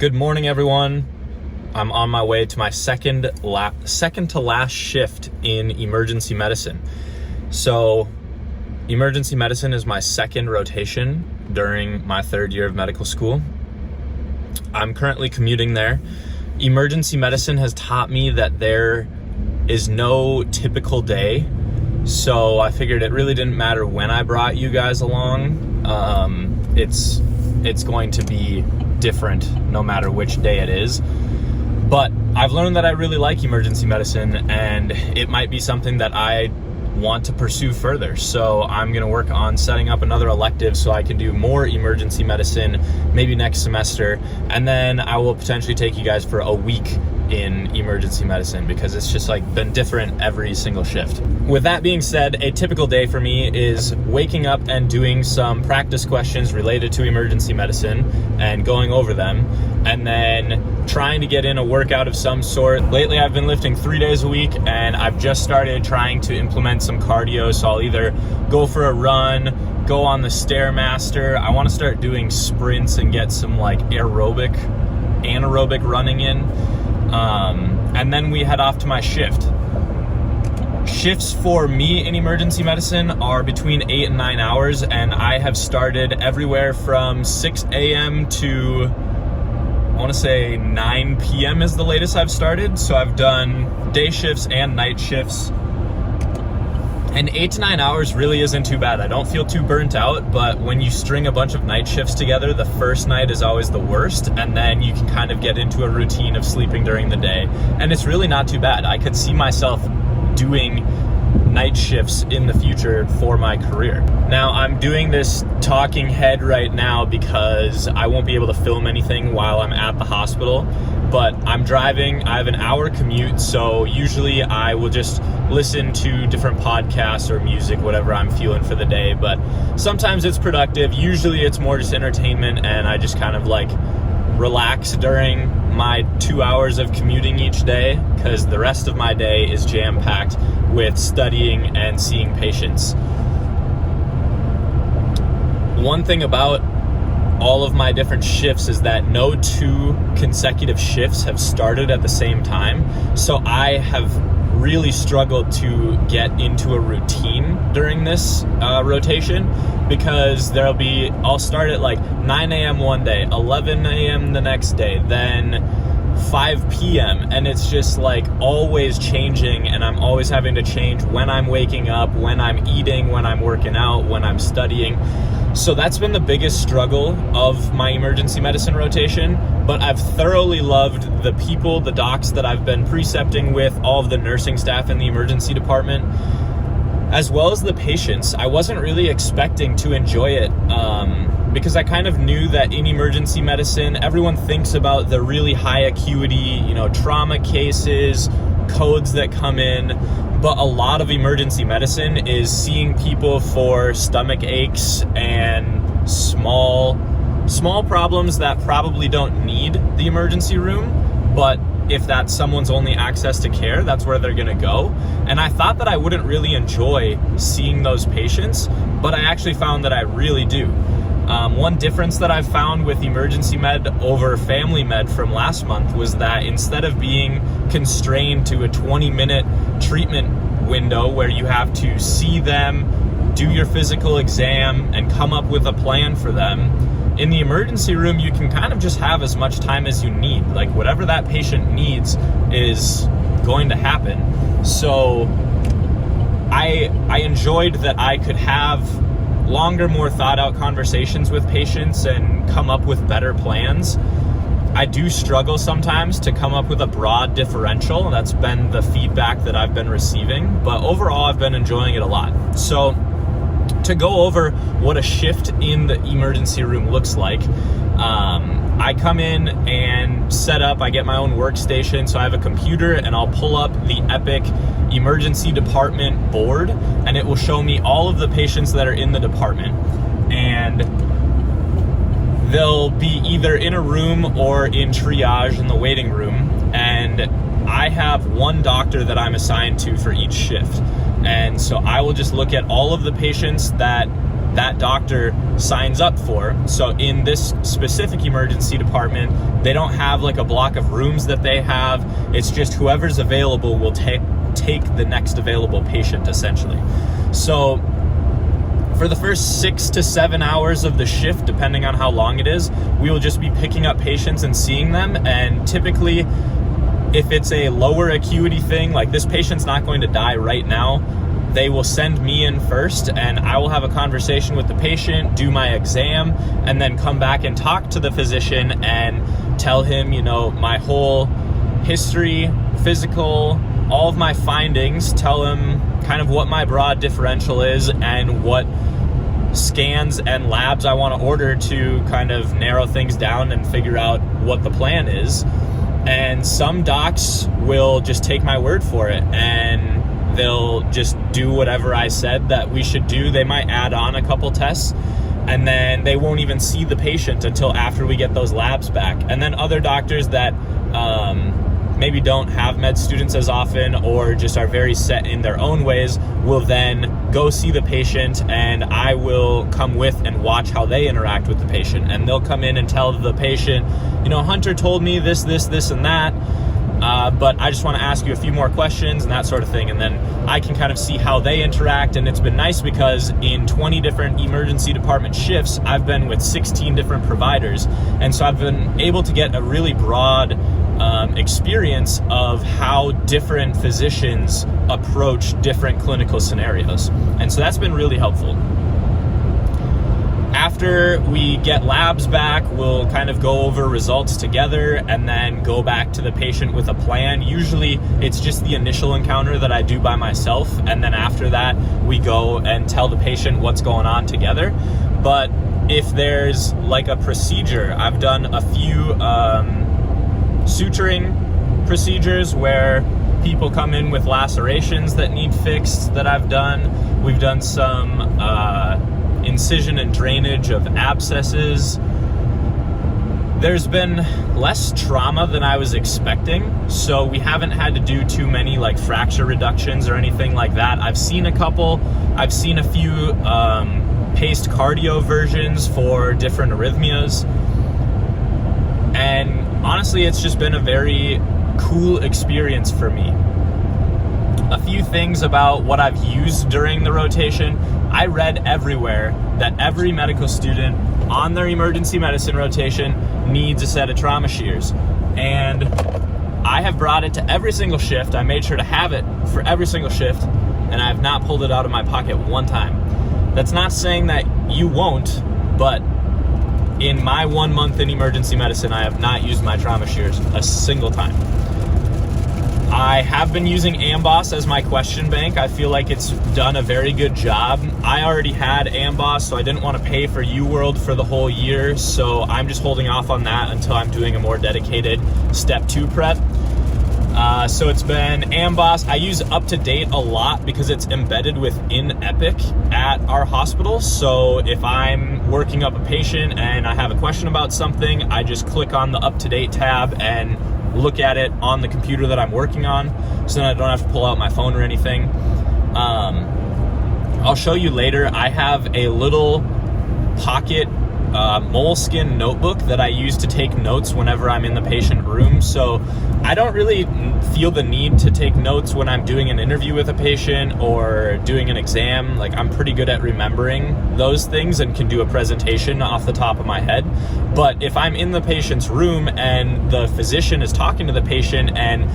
Good morning, everyone. I'm on my way to my second to last shift in emergency medicine. So emergency medicine is my second rotation during my third year of medical school. I'm currently commuting there. Emergency medicine has taught me that there is no typical day. So I figured it really didn't matter when I brought you guys along. It's going to be different no matter which day it is. But I've learned that I really like emergency medicine, and it might be something that I want to pursue further. So I'm going to work on setting up another elective so I can do more emergency medicine maybe next semester, and then I will potentially take you guys for a week in emergency medicine because it's just been different every single shift. With that being said, a typical day for me is waking up and doing some practice questions related to emergency medicine and going over them, and then trying to get in a workout of some sort. Lately I've been lifting 3 days a week, and I've just started trying to implement some cardio. So I'll either go for a run, go on the Stairmaster. I want to start doing sprints and get some anaerobic running in. And then we head off to my shift. Shifts for me in emergency medicine are between 8 and 9 hours, and I have started everywhere from 6 a.m. to, I want to say 9 p.m. is the latest I've started. So I've done day shifts and night shifts. And 8 to 9 hours really isn't too bad. I don't feel too burnt out, but when you string a bunch of night shifts together, the first night is always the worst, and then you can kind of get into a routine of sleeping during the day, and it's really not too bad. I could see myself doing night shifts in the future for my career. Now, I'm doing this talking head right now because I won't be able to film anything while I'm at the hospital, but I'm driving. I have an hour commute, so usually I will just listen to different podcasts or music, whatever I'm feeling for the day, but sometimes it's productive. Usually it's more just entertainment, and I just kind of relax during my 2 hours of commuting each day, because the rest of my day is jam-packed with studying and seeing patients. One thing about all of my different shifts is that no two consecutive shifts have started at the same time. So I have really struggled to get into a routine during this rotation, because I'll start at 9 a.m. one day, 11 a.m. the next day, then 5 p.m. and it's just always changing, and I'm always having to change when I'm waking up, when I'm eating, when I'm working out, when I'm studying. So that's been the biggest struggle of my emergency medicine rotation, but I've thoroughly loved the people, the docs that I've been precepting with, all of the nursing staff in the emergency department, as well as the patients. I wasn't really expecting to enjoy it, because I kind of knew that in emergency medicine, everyone thinks about the really high acuity, trauma cases, codes that come in, but a lot of emergency medicine is seeing people for stomach aches and small problems that probably don't need the emergency room, but if that's someone's only access to care, that's where they're gonna go. And I thought that I wouldn't really enjoy seeing those patients, but I actually found that I really do. One difference that I've found with emergency med over family med from last month was that instead of being constrained to a 20-minute treatment window where you have to see them, do your physical exam, and come up with a plan for them, in the emergency room, you can kind of just have as much time as you need. Whatever that patient needs is going to happen. So I enjoyed that I could have longer, more thought out conversations with patients and come up with better plans. I do struggle sometimes to come up with a broad differential. That's been the feedback that I've been receiving, but overall I've been enjoying it a lot. So to go over what a shift in the emergency room looks like, I come in and set up, I get my own workstation, so I have a computer, and I'll pull up the Epic emergency department board, and it will show me all of the patients that are in the department. And they'll be either in a room or in triage in the waiting room, and I have one doctor that I'm assigned to for each shift. And so I will just look at all of the patients that that doctor signs up for. So in this specific emergency department, they don't have like a block of rooms that they have. It's just whoever's available will take the next available patient, essentially. So for the first 6 to 7 hours of the shift, depending on how long it is, we will just be picking up patients and seeing them. And typically, if it's a lower acuity thing, like this patient's not going to die right now, they will send me in first, and I will have a conversation with the patient, do my exam, and then come back and talk to the physician and tell him, you know, my whole history, physical, all of my findings, tell him kind of what my broad differential is and what scans and labs I want to order to kind of narrow things down and figure out what the plan is. And some docs will just take my word for it, and they'll just do whatever I said that we should do. They might add on a couple tests, and then they won't even see the patient until after we get those labs back. And then other doctors that maybe don't have med students as often, or just are very set in their own ways, will then go see the patient, and I will come with and watch how they interact with the patient. And they'll come in and tell the patient, you know, Hunter told me this, and that, but I just want to ask you a few more questions and that sort of thing. And then I can kind of see how they interact. And it's been nice because in 20 different emergency department shifts, I've been with 16 different providers. And so I've been able to get a really broad experience of how different physicians approach different clinical scenarios. And so that's been really helpful. After we get labs back, we'll kind of go over results together and then go back to the patient with a plan. Usually it's just the initial encounter that I do by myself, and then after that we go and tell the patient what's going on together. But if there's like a procedure, I've done a few suturing procedures where people come in with lacerations that need fixed that I've done. We've done some incision and drainage of abscesses. There's been less trauma than I was expecting, so we haven't had to do too many like fracture reductions or anything like that. I've seen a couple. I've seen a few paced cardio versions for different arrhythmias, and honestly, it's just been a very cool experience for me. A few things about what I've used during the rotation. I read everywhere that every medical student on their emergency medicine rotation needs a set of trauma shears. And I have brought it to every single shift. I made sure to have it for every single shift, and I have not pulled it out of my pocket one time. That's not saying that you won't, but in my 1 month in emergency medicine, I have not used my trauma shears a single time. I have been using Amboss as my question bank. I feel like it's done a very good job. I already had Amboss, so I didn't want to pay for UWorld for the whole year, so I'm just holding off on that until I'm doing a more dedicated Step 2 prep. So it's been Amboss. I use UpToDate a lot because it's embedded within Epic at our hospital. So if I'm working up a patient and I have a question about something, I just click on the UpToDate tab and look at it on the computer that I'm working on, so then I don't have to pull out my phone or anything. I'll show you later. I have a little pocket Moleskine notebook that I use to take notes whenever I'm in the patient room. So I don't really feel the need to take notes when I'm doing an interview with a patient or doing an exam. Like, I'm pretty good at remembering those things and can do a presentation off the top of my head. But if I'm in the patient's room and the physician is talking to the patient and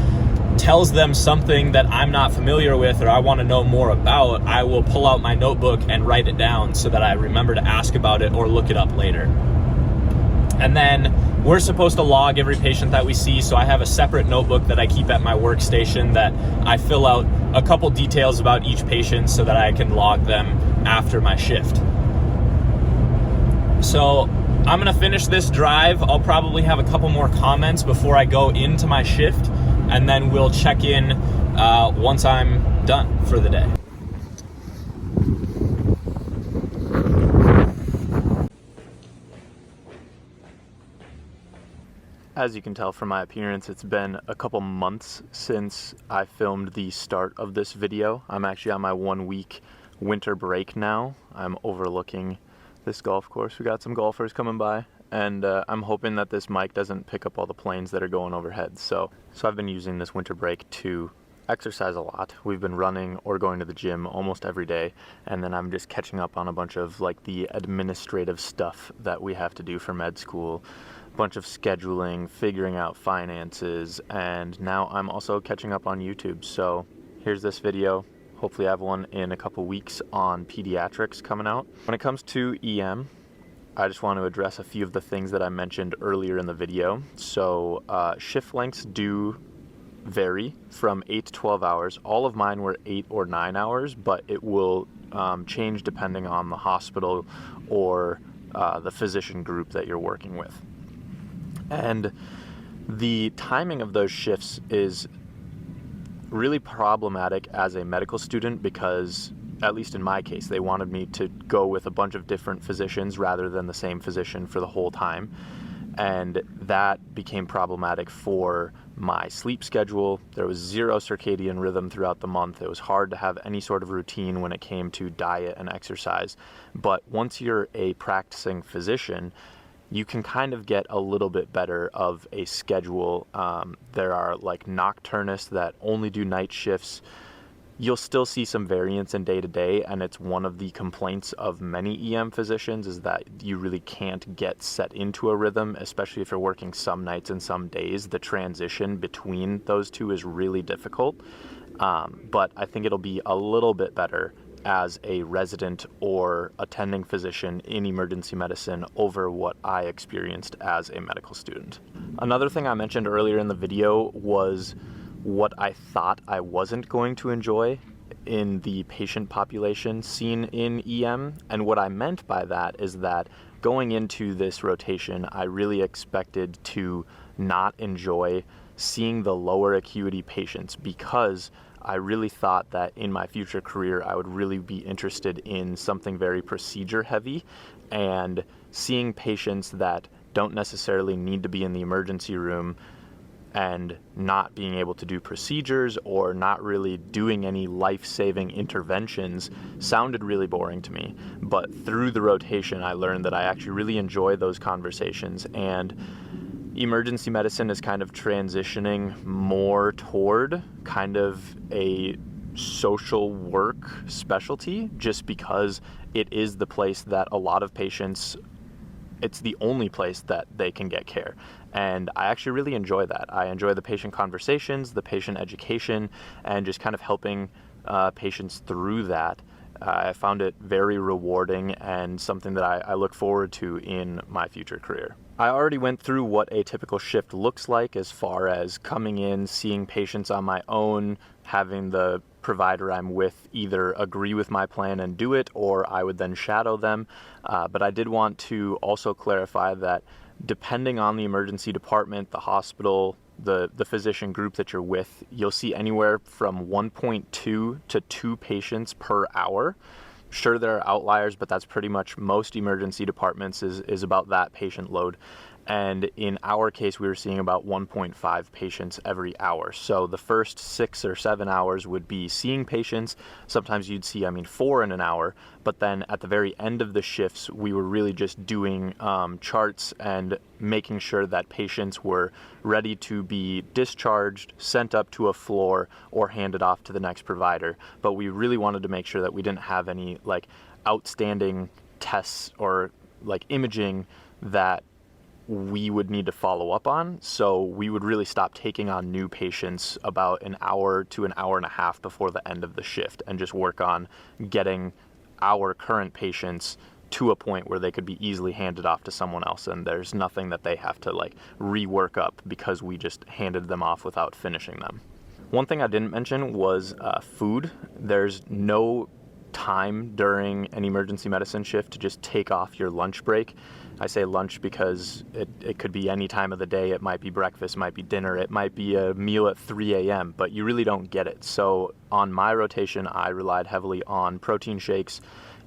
tells them something that I'm not familiar with or I want to know more about, I will pull out my notebook and write it down so that I remember to ask about it or look it up later. And then we're supposed to log every patient that we see, so I have a separate notebook that I keep at my workstation that I fill out a couple details about each patient so that I can log them after my shift. So I'm gonna finish this drive. I'll probably have a couple more comments before I go into my shift, and then we'll check in once I'm done for the day. As you can tell from my appearance, it's been a couple months since I filmed the start of this video. I'm actually on my 1 week winter break now. I'm overlooking this golf course. We got some golfers coming by, and I'm hoping that this mic doesn't pick up all the planes that are going overhead. So I've been using this winter break to exercise a lot. We've been running or going to the gym almost every day, and then I'm just catching up on a bunch of like the administrative stuff that we have to do for med school, a bunch of scheduling, figuring out finances, and now I'm also catching up on YouTube. So here's this video. Hopefully I have one in a couple weeks on pediatrics coming out. When it comes to EM, I just want to address a few of the things that I mentioned earlier in the video. So shift lengths do vary from 8 to 12 hours. All of mine were 8 or 9 hours, but it will change depending on the hospital or the physician group that you're working with. And the timing of those shifts is really problematic as a medical student because, at least in my case, they wanted me to go with a bunch of different physicians rather than the same physician for the whole time. And that became problematic for my sleep schedule. There was zero circadian rhythm throughout the month. It was hard to have any sort of routine when it came to diet and exercise. But once you're a practicing physician, you can kind of get a little bit better of a schedule. There are like nocturnists that only do night shifts. You'll still see some variance in day to day, and it's one of the complaints of many EM physicians is that you really can't get set into a rhythm, especially if you're working some nights and some days. The transition between those two is really difficult, but I think it'll be a little bit better as a resident or attending physician in emergency medicine over what I experienced as a medical student. Another thing I mentioned earlier in the video was what I thought I wasn't going to enjoy in the patient population seen in EM. And what I meant by that is that going into this rotation, I really expected to not enjoy seeing the lower acuity patients because I really thought that in my future career, I would really be interested in something very procedure heavy, and seeing patients that don't necessarily need to be in the emergency room and not being able to do procedures or not really doing any life-saving interventions sounded really boring to me. But through the rotation, I learned that I actually really enjoy those conversations, and emergency medicine is kind of transitioning more toward kind of a social work specialty, just because it is the place that a lot of patients, it's the only place that they can get care. And I actually really enjoy that. I enjoy the patient conversations, the patient education, and just kind of helping patients through that. I found it very rewarding and something that I look forward to in my future career. I already went through what a typical shift looks like as far as coming in, seeing patients on my own, having the provider I'm with either agree with my plan and do it, or I would then shadow them. But I did want to also clarify that depending on the emergency department, the hospital, the physician group that you're with, you'll see anywhere from 1.2 to 2 patients per hour. Sure, there are outliers, but that's pretty much most emergency departments is about that patient load. And in our case, we were seeing about 1.5 patients every hour. So the first 6 or 7 hours would be seeing patients. Sometimes you'd see, 4 in an hour. But then at the very end of the shifts, we were really just doing charts and making sure that patients were ready to be discharged, sent up to a floor, or handed off to the next provider. But we really wanted to make sure that we didn't have any like outstanding tests or like imaging that we would need to follow up on. So we would really stop taking on new patients about an hour to an hour and a half before the end of the shift and just work on getting our current patients to a point where they could be easily handed off to someone else, and there's nothing that they have to like rework up because we just handed them off without finishing them. One thing I didn't mention was food. There's no time during an emergency medicine shift to just take off your lunch break. I say lunch because it could be any time of the day. It might be breakfast, it might be dinner, it might be a meal at 3 a.m., but you really don't get it. So on my rotation, I relied heavily on protein shakes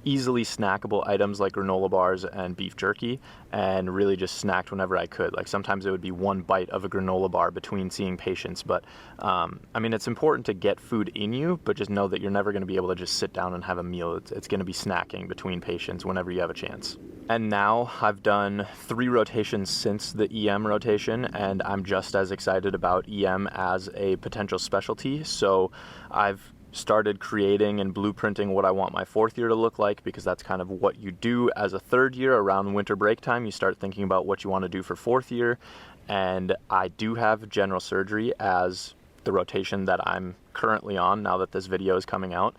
easily snackable items like granola bars and beef jerky, and really just snacked whenever I could. Like sometimes it would be one bite of a granola bar between seeing patients, but I mean, it's important to get food in you, but just know that you're never going to be able to just sit down and have a meal. It's going to be snacking between patients whenever you have a chance. And now I've done 3 rotations since the EM rotation, and I'm just as excited about EM as a potential specialty. So I've started creating and blueprinting what I want my 4th year to look like, because that's kind of what you do as a 3rd year around winter break time. You start thinking about what you want to do for 4th year, and I do have general surgery as the rotation that I'm currently on now that this video is coming out.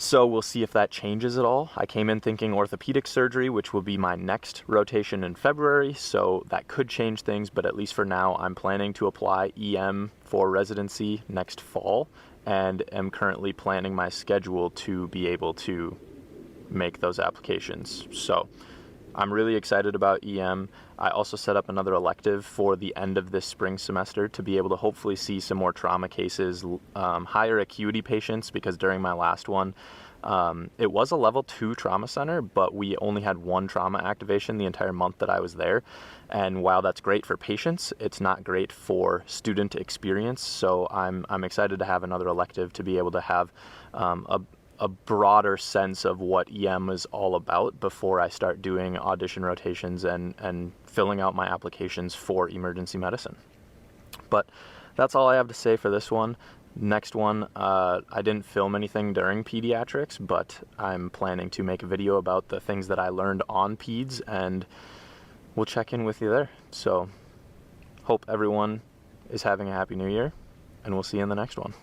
So we'll see if that changes at all. I came in thinking orthopedic surgery, which will be my next rotation in February, so that could change things, but at least for now, I'm planning to apply EM for residency next fall, and am currently planning my schedule to be able to make those applications. So I'm really excited about EM. I also set up another elective for the end of this spring semester to be able to hopefully see some more trauma cases, higher acuity patients, because during my last one, it was a level 2 trauma center, but we only had 1 trauma activation the entire month that I was there. And while that's great for patients, it's not great for student experience. So I'm excited to have another elective to be able to have a broader sense of what EM is all about before I start doing audition rotations and filling out my applications for emergency medicine. But that's all I have to say for this one. Next one, I didn't film anything during pediatrics, but I'm planning to make a video about the things that I learned on peds, and we'll check in with you there. So hope everyone is having a happy new year, and we'll see you in the next one.